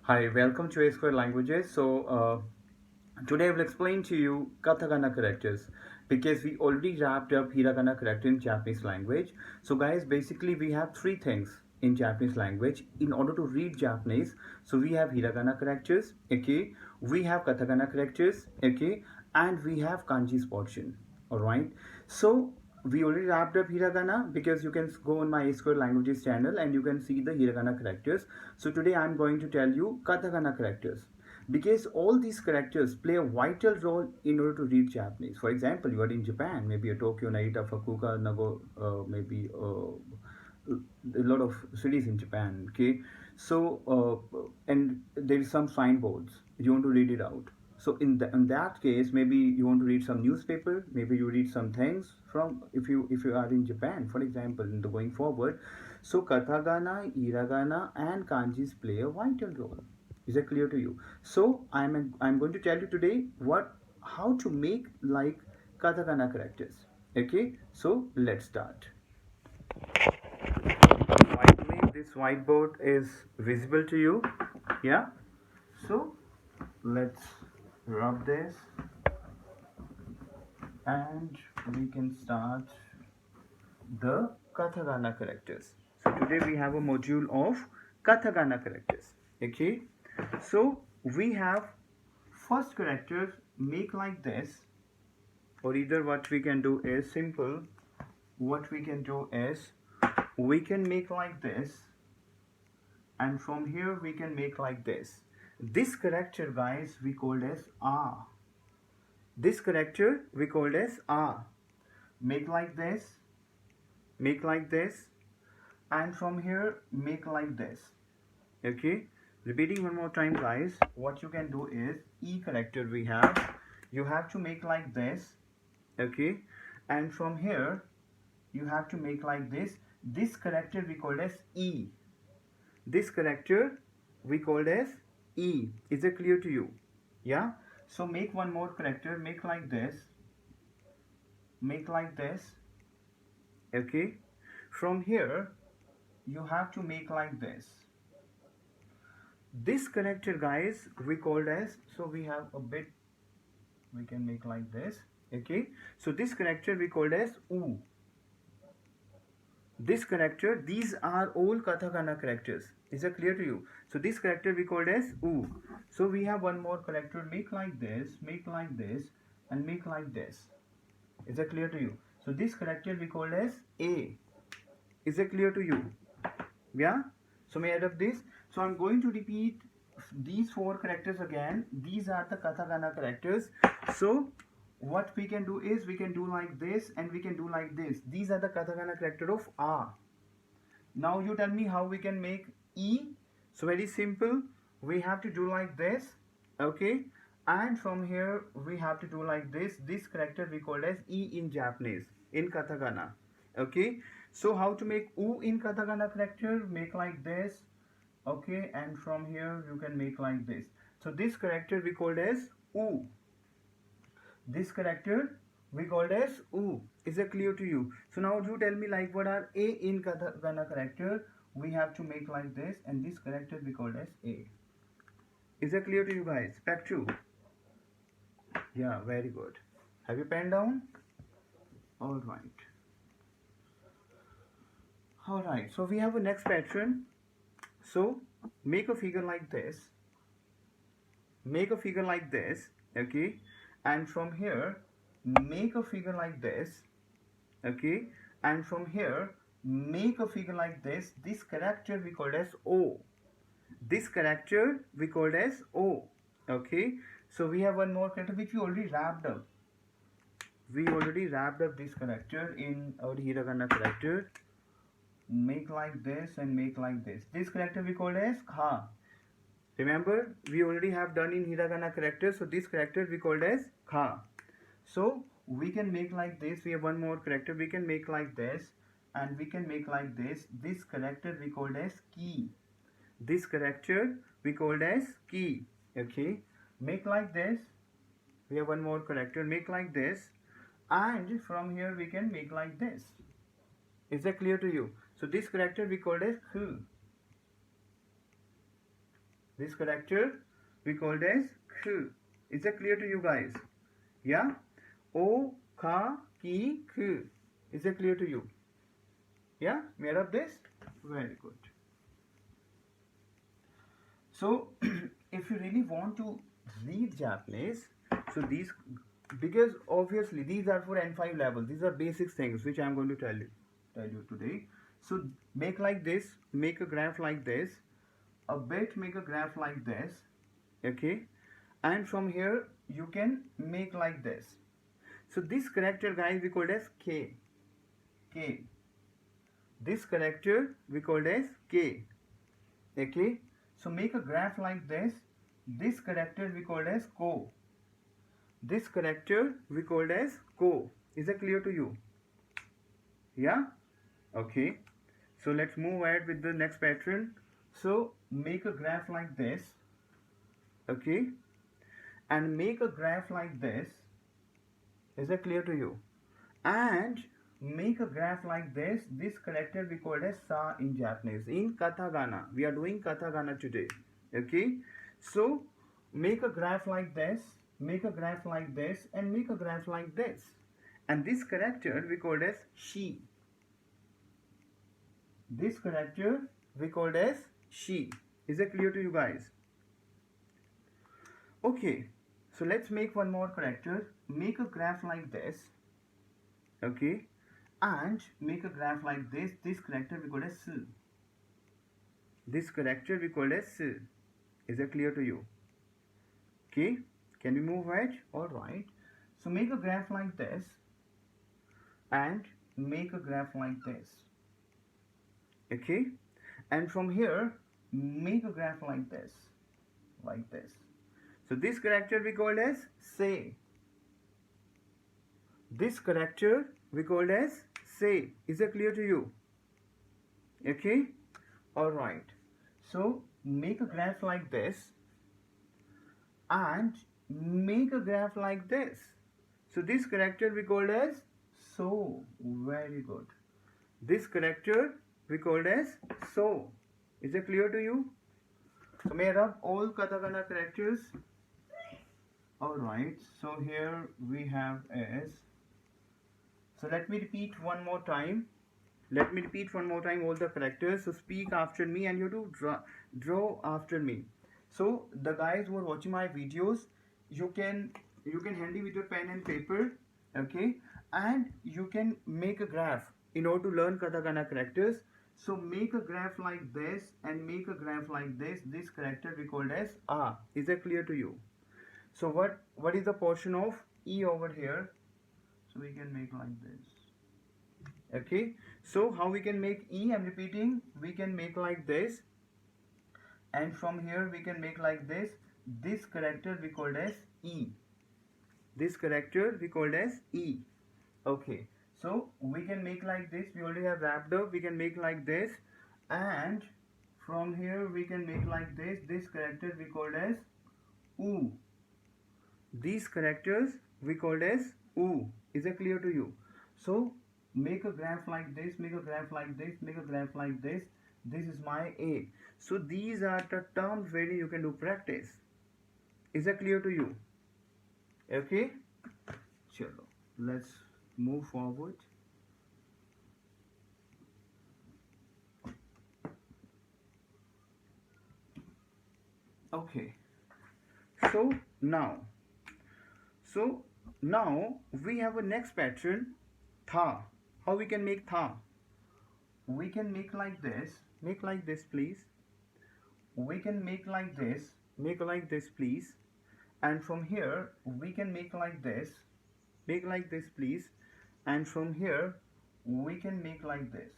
Hi, welcome to A Square Languages. Today I will explain to you katakana characters because we already wrapped up hiragana character in Japanese language. So guys, basically we have three things in Japanese language in order to read Japanese. So we have hiragana characters, okay, we have katakana characters, okay, and we have kanji's portion. All right. So we already wrapped up hiragana because you can go on my A Square Languages channel and you can see the hiragana characters. So today I'm going to tell you katakana characters because all these characters play a vital role in order to read Japanese. For example, you are in Japan, maybe a Tokyo, Narita, Fukuoka, Nago, maybe a lot of cities in Japan. Okay, so and there is some signboards. You want to read it out. So in that case, maybe you want to read some newspaper. Maybe you read some things from if you are in Japan, for example, in the going forward. So katakana, hiragana, and kanjis play a vital role. Is that clear to you? So I'm going to tell you today what how to make like katakana characters. Okay, so let's start. I believe this whiteboard is visible to you. Yeah. So let's rub this and we can start the katakana characters. So today we have a module of katakana characters. Okay. So we have first characters make like this, or either what we can do is simple. What we can do is we can make like this, and from here we can make like this. This character, guys, we called as ah. This character we called as ah. Make like this, make like this, and from here make like this. Okay, repeating one more time, guys. What you can do is e character we have, you have to make like this. Okay, and from here you have to make like this. This character we called as e. This character we called as e. Is it clear to you? Yeah. So make one more character, make like this, make like this. Okay, from here you have to make like this. This character, guys, we called as, so we have a bit, we can make like this. Okay, so this character we called as u. This character, these are all katakana characters. Is that clear to you? So this character we called as u. So we have one more character, make like this, and make like this. Is that clear to you? So this character we called as a. Is that clear to you? Yeah. So may I add up this? So I'm going to repeat these four characters again. These are the katakana characters. So what we can do is we can do like this and we can do like this. These are the katakana character of a. Now you tell me how we can make e. So very simple. We have to do like this. Okay, and from here we have to do like this character we call as e in Japanese, in katakana. Okay, so how to make u in katakana character? Make like this. Okay, and from here you can make like this. So this character we called as u. This character we called as u. Is that clear to you? So now you tell me like what are a in katakana character? We have to make like this, and this character we called as a. Is that clear to you, guys? Back to. Yeah, very good. Have you penned down? All right. All right. So we have a next pattern. So make a figure like this. Make a figure like this. Okay. And from here, make a figure like this. Okay. And from here, make a figure like this. This character we called as O. This character we called as O. Okay. So we have one more character which we already wrapped up. We already wrapped up this character in our hiragana character. Make like this and make like this. This character we called as kha. Remember, we already have done in hiragana character, so this character we called as kha. So we can make like this. We have one more character. We can make like this, and we can make like this. This character we called as ki. This character we called as ki. Okay. Make like this. We have one more character. Make like this, and from here we can make like this. Is that clear to you? So this character we called as khu. This character we called as K. Is that clear to you guys? Yeah? O, Ka, Ki, K. Is that clear to you? Yeah? Made up this? Very good. So, if you really want to read Japanese, so these, because obviously these are for N5 level, these are basic things which I am going to tell you today. So, make like this, make a graph like this, a bit make a graph like this, okay, and from here you can make like this. So, this character, guys, we called as K. This character we called as K, okay. So make a graph like this. This character we called as Ko. This character we called as Ko. Is that clear to you? Yeah? Okay. So let's move ahead with the next pattern. So make a graph like this. Okay. And make a graph like this. Is that clear to you? And make a graph like this. This character we called as Sa in Japanese. In Katakana. We are doing Katakana today. Okay. So make a graph like this. Make a graph like this. And make a graph like this. And this character we called as Shi. This character we called as Shi. Is that clear to you guys? Okay. So let's make one more character. Make a graph like this. Okay. And make a graph like this. This character we call as S. This character we call as S. Is that clear to you? Okay. Can we move ahead? Alright. So make a graph like this. And make a graph like this. Okay. And from here, make a graph like this. Like this. So this character we call as Say. This character we called as Say. Is that clear to you? Okay. Alright. So make a graph like this. And make a graph like this. So this character we called as So. Very good. This character we called as So. Is that clear to you? So made up all katakana characters. Alright, so here we have S. So let me repeat one more time. Let me repeat one more time all the characters. So speak after me and you have to draw after me. So the guys who are watching my videos, you can handy with your pen and paper, okay, and you can make a graph in order to learn katakana characters. So make a graph like this and make a graph like this. This character we called as A. Is that clear to you? So what is the portion of E over here? So we can make like this. Okay. So how we can make E? I'm repeating. We can make like this. And from here we can make like this. This character we called as E. This character we called as E. Okay. So we can make like this. We already have wrapped up. We can make like this. And from here we can make like this. This character we called as U. These characters we called as U. Is that clear to you? So make a graph like this, make a graph like this, make a graph like this. This is my A. So these are the terms where you can do practice. Is that clear to you? Okay? Chalo. Let's move forward. Okay. So now we have a next pattern, Tha. How we can make Tha? We can make like this. Make like this, please. We can make like this. Make like this, please. And from here, we can make like this. Make like this, please. And from here, we can make like this.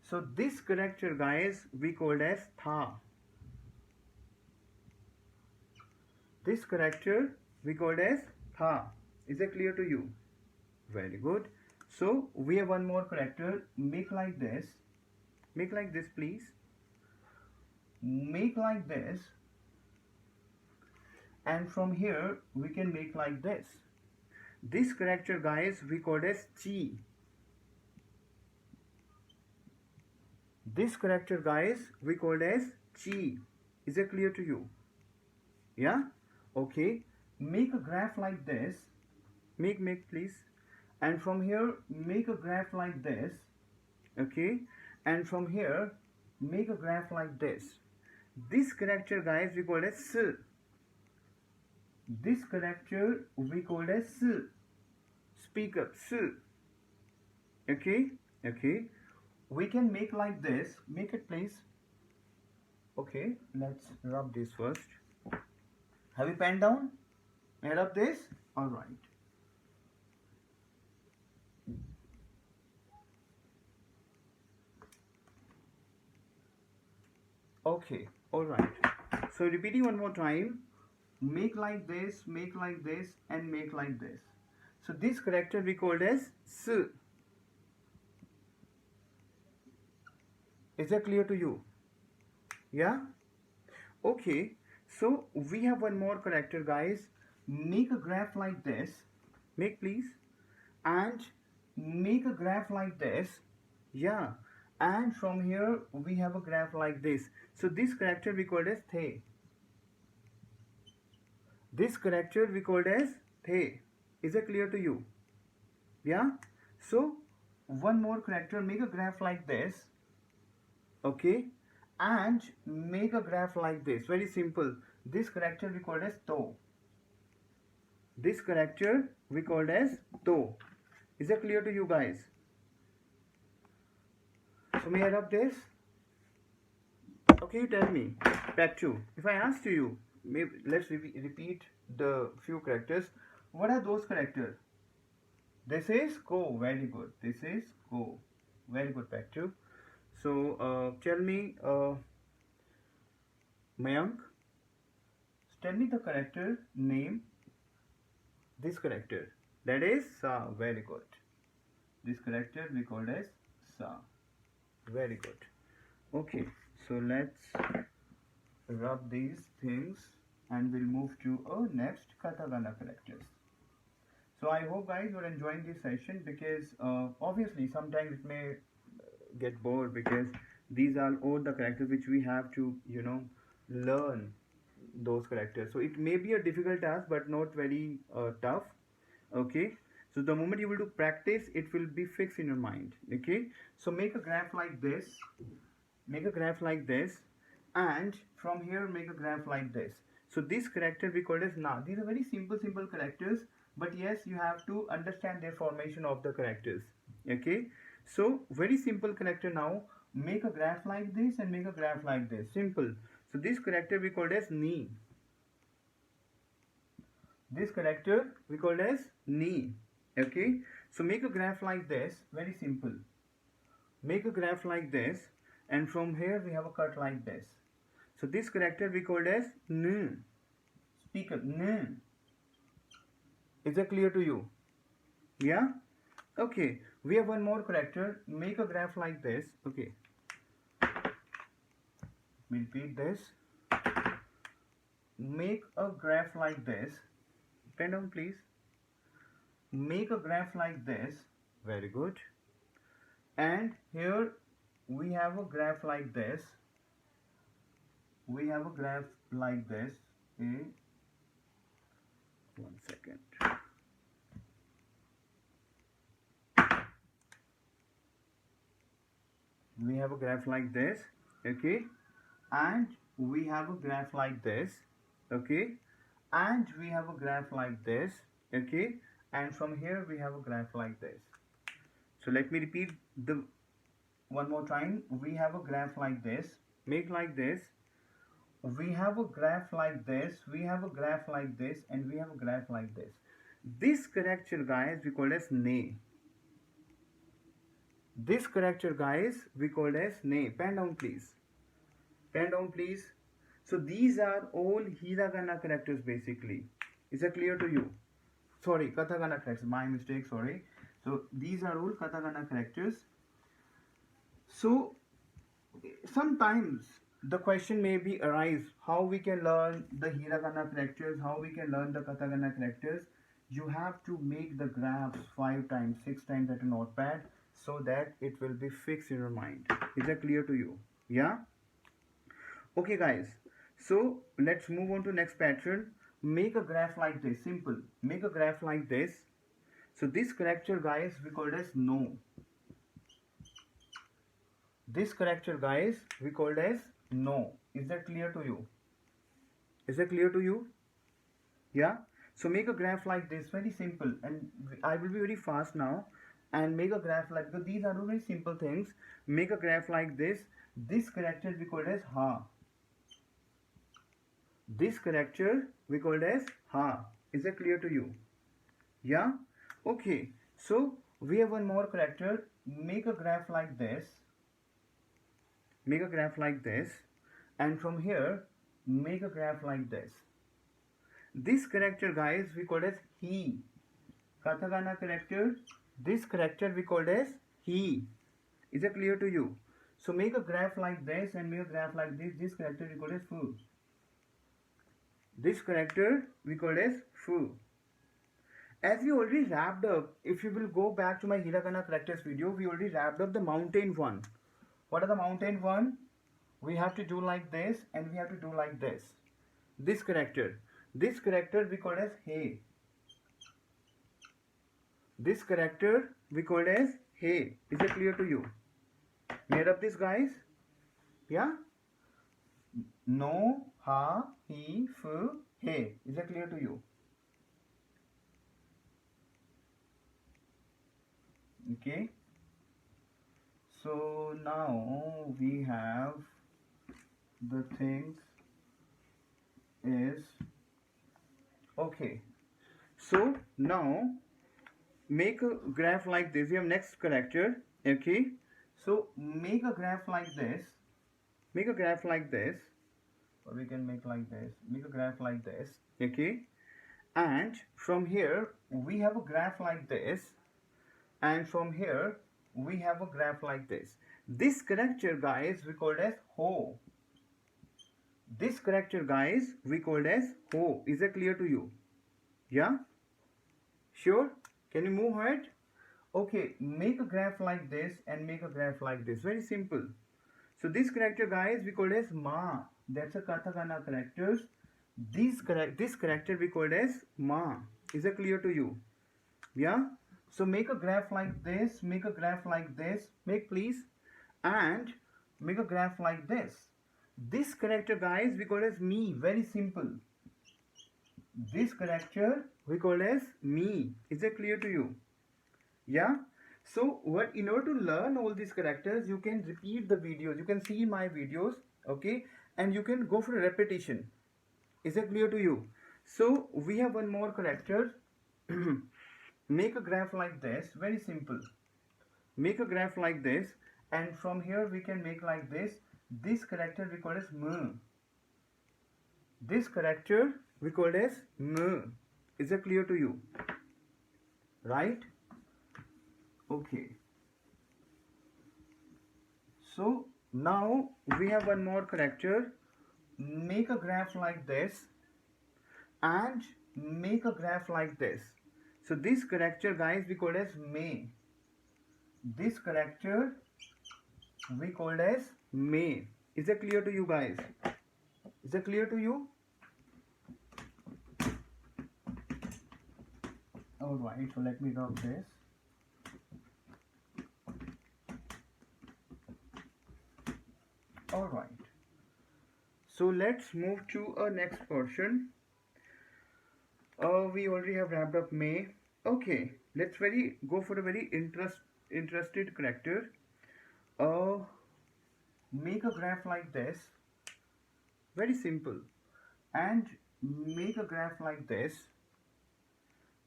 So this character, guys, we called as Tha. This character we called as Tha. Is that clear to you? Very good. So we have one more character. Make like this. Make like this, please. Make like this. And from here we can make like this. This character, guys, we called as Chi. This character, guys, we called as Chi. Is it clear to you? Yeah. Okay, make a graph like this. Make please. And from here make a graph like this. Okay, and from here make a graph like this. This character, guys, we call as S. This character we call as S. Speak up, S. Okay. Okay, we can make like this. Make it please. Okay, let's rub this first. Have you pen down? May I rub this? All right. Okay, all right. So repeating one more time, make like this, and make like this. So this character we called as S. Is that clear to you? Yeah. Okay. So we have one more character, guys. Make a graph like this. Make please. And make a graph like this. Yeah. And from here we have a graph like this. So this character we called as The. This character we called as The. Is it clear to you? Yeah. So one more character, make a graph like this. Okay, and make a graph like this. Very simple. This character we called as To. This character we called as To. Is it clear to you, guys? So may I rub this? Okay, you tell me. Back to. If I ask to you, maybe let's repeat the few characters. What are those characters? This is Go. Very good. This is Go. Very good, back to. So tell me, Mayank, tell me the character name. This character, that is Sa. Very good. This character we called as Sa. Very good. Okay, so let's rub these things and we'll move to our next katakana characters. So I hope, guys, you're enjoying this session, because obviously sometimes it may get bored, because these are all the characters which we have to learn those characters. So it may be a difficult task but not very tough. Okay, so the moment you will do practice, it will be fixed in your mind. Okay, so make a graph like this, make a graph like this, and from here make a graph like this. So this character we call as Na. These are very simple characters, but yes, you have to understand their formation of the characters. Okay, so very simple character. Now make a graph like this and make a graph like this. Simple. So this character we called as Ni. This character we called as Ni. Okay, so make a graph like this. Very simple. Make a graph like this, and from here we have a cut like this. So this character we called as N. Speak up, N. Is that clear to you? Yeah. Okay, we have one more character. Make a graph like this. Okay, repeat this. Make a graph like this. Pen down, please. Make a graph like this. Very good. And here we have a graph like this. We have a graph like this. Okay. 1 second. We have a graph like this. Okay, and we have a graph like this. Okay, and we have a graph like this. Okay, and from here we have a graph like this. So let me repeat the one more time. We have a graph like this. Make like this. We have a graph like this. We have a graph like this, and we have a graph like this. This character, guys, we call as Ne. This character, guys, we call as Ne. Pen down, please. Pen down, please. So these are all hiragana characters basically. Is that clear to you? Sorry, katakana characters. My mistake. Sorry. So these are all katakana characters. So sometimes the question may be arise how we can learn the hiragana characters, how we can learn the katakana characters. You have to make the graphs 5 times, 6 times at a notepad, so that it will be fixed in your mind. Is that clear to you? Yeah. Okay, guys. So let's move on to next pattern. Make a graph like this. Simple. Make a graph like this. So this character, guys, we called as no. This character, guys, we called as no. Is that clear to you? Is that clear to you? Yeah. So make a graph like this. Very simple. And I will be very fast now. And make a graph like, because these are very simple things. Make a graph like this. This character we called as ha. This character we called as ha. Is that clear to you? Yeah. Okay. So we have one more character. Make a graph like this. Make a graph like this. And from here, make a graph like this. This character, guys, we called as he. Katakana character. This character we called as he. Is it clear to you? So make a graph like this and make a graph like this. This character we call as fu. This character we call as fu. As we already wrapped up, if you will go back to my Hiragana characters video, we already wrapped up the mountain one. What are the mountain one? We have to do like this and we have to do like this. This character we call as hey. This character we called as hey. Is it clear to you? Made up this, guys? Yeah? No, ha, he, fu, hey. Is it clear to you? Okay. So now we have the things is okay. So now make a graph like this. We have next character. Okay. So make a graph like this. Make a graph like this. Or we can make like this. Make a graph like this. Okay. And from here we have a graph like this. And from here we have a graph like this. This character, guys, we called as ho. This character, guys, we called as ho. Is that clear to you? Yeah? Sure? Can you move ahead? Okay, make a graph like this and make a graph like this. Very simple. So this character, guys, we called as ma. That's a katakana characters. This character we called as ma. Is that clear to you? Yeah? So make a graph like this, make a graph like this, make please, and make a graph like this. This character, guys, we call as me. Very simple. This character we call as me. Is that clear to you? Yeah. So what, in order to learn all these characters, you can repeat the videos. You can see my videos, okay, and you can go for a repetition. Is that clear to you? So we have one more character. Make a graph like this. Very simple. Make a graph like this, and from here we can make like this. This character we call as m. This character we call as m. Is that clear to you? Right? Okay. So now we have one more character. Make a graph like this and make a graph like this. So this character, guys, we call as may. This character we called as may. Is that clear to you, guys? Is that clear to you? Alright, so let me rub this. Alright. So let's move to a next portion. We already have wrapped up May. Okay, let's go for a very interested character. Make a graph like this. Very simple. And make a graph like this.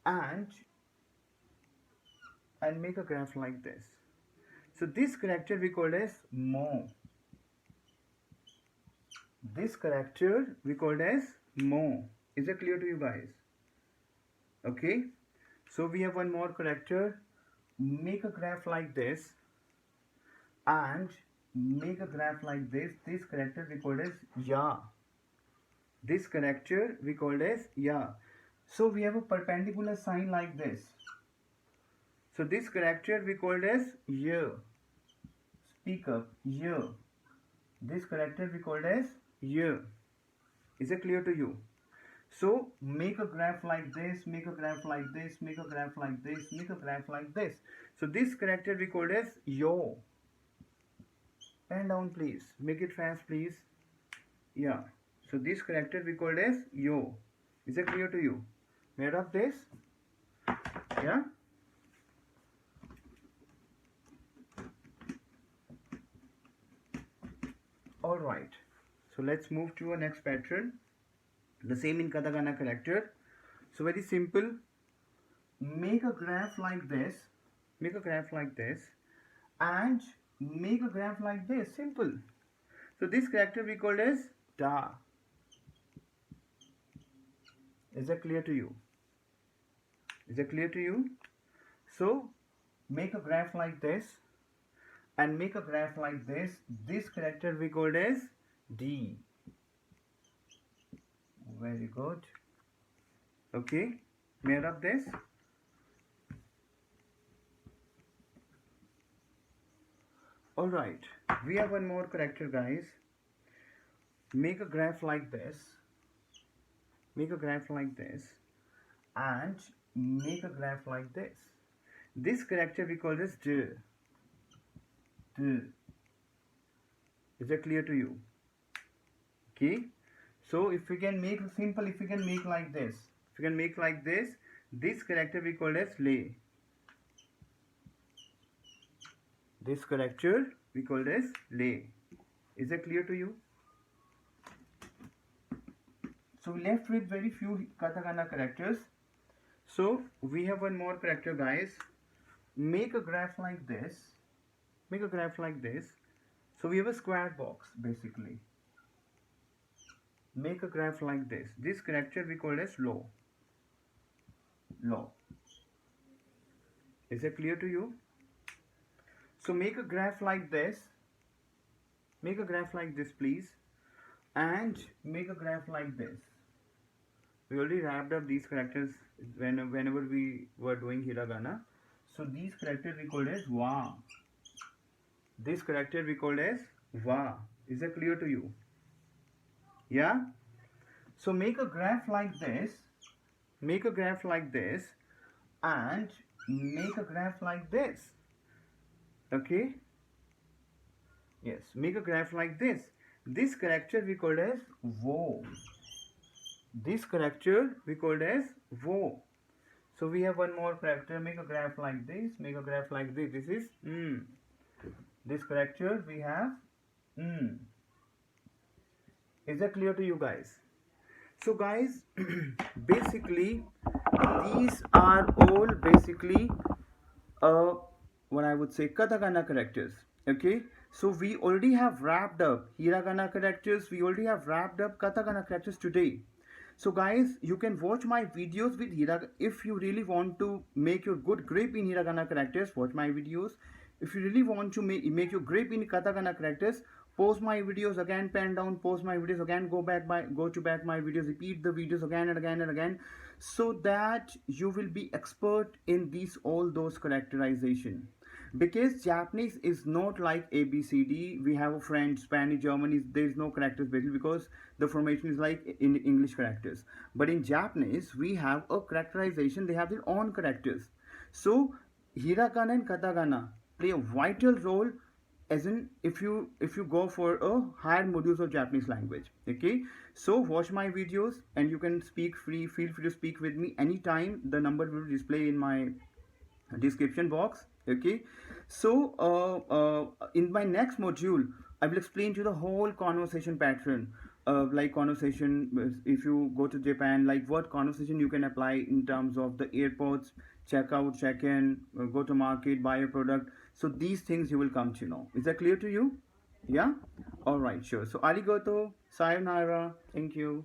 And make a graph like this. So this character we called as mo. This character we called as mo. Is that clear to you, guys? Okay. So we have one more character. Make a graph like this. And make a graph like this. This character we called as ya. This character we called as ya. So we have a perpendicular sign like this. So this character we called as ya. Speak up, ya. This character we called as ya. Is it clear to you? So make a graph like this, make a graph like this, make a graph like this, make a graph like this. So this character we called as yo. Pen down please. Make it fast please. Yeah. So this character we called as yo. Is it clear to you? Made of this? Yeah. Alright. So let's move to our next pattern. The same in katakana character. So very simple. Make a graph like this. Make a graph like this. And make a graph like this. Simple. So this character we called as da. Is that clear to you? Is that clear to you? So make a graph like this and make a graph like this. This character we called as D. Very good. Okay, made up this. Alright, we have one more character guys. Make a graph like this. Make a graph like this and make a graph like this. This character we call this D. D. Is that clear to you? Okay. So if we can make simple, if we can make like this, if we can make like this character we call as lay. This character we call as lay. Is that clear to you? So we left with very few katakana characters. So we have one more character guys. Make a graph like this. Make a graph like this. So we have a square box basically. Make a graph like this. This character we call as low. Low. Is that clear to you? So make a graph like this. Make a graph like this please. And make a graph like this. We already wrapped up these characters whenever we were doing hiragana. So these characters we called as wa. This character we called as va. Is that clear to you? Yeah? So make a graph like this. Make a graph like this. And make a graph like this. Okay? Yes. Make a graph like this. This character we called as wo. This character we called as wo. So we have one more character. Make a graph like this. Make a graph like this. This is This character we have Is that clear to you guys? So guys, basically these are all basically what I would say katakana characters. Okay, so we already have wrapped up hiragana characters. We already have wrapped up katakana characters today. So guys, you can watch my videos with hiragana. If you really want to make your good grip in hiragana characters, watch my videos. If you really want to make your grip in katakana characters, pause my videos again, pen down, pause my videos again, go back my videos, repeat the videos again and again and again, so that you will be expert in these all those characterization. Because Japanese is not like ABCD. We have a French, Spanish, German. There is no characters basically because the formation is like in English characters. But in Japanese, we have a characterization. They have their own characters. So hiragana and katakana play a vital role, as in if you go for a higher modules of Japanese language. Okay, so watch my videos and you can speak free. Feel free to speak with me anytime. The number will display in my description box. Okay, so in my next module I will explain to you the whole conversation pattern, like conversation if you go to Japan, like what conversation you can apply in terms of the airports, check out, check in, go to market, buy a product. So these things you will come to know. Is that clear to you? Yeah. All right, sure. So arigato, sayonara, thank you.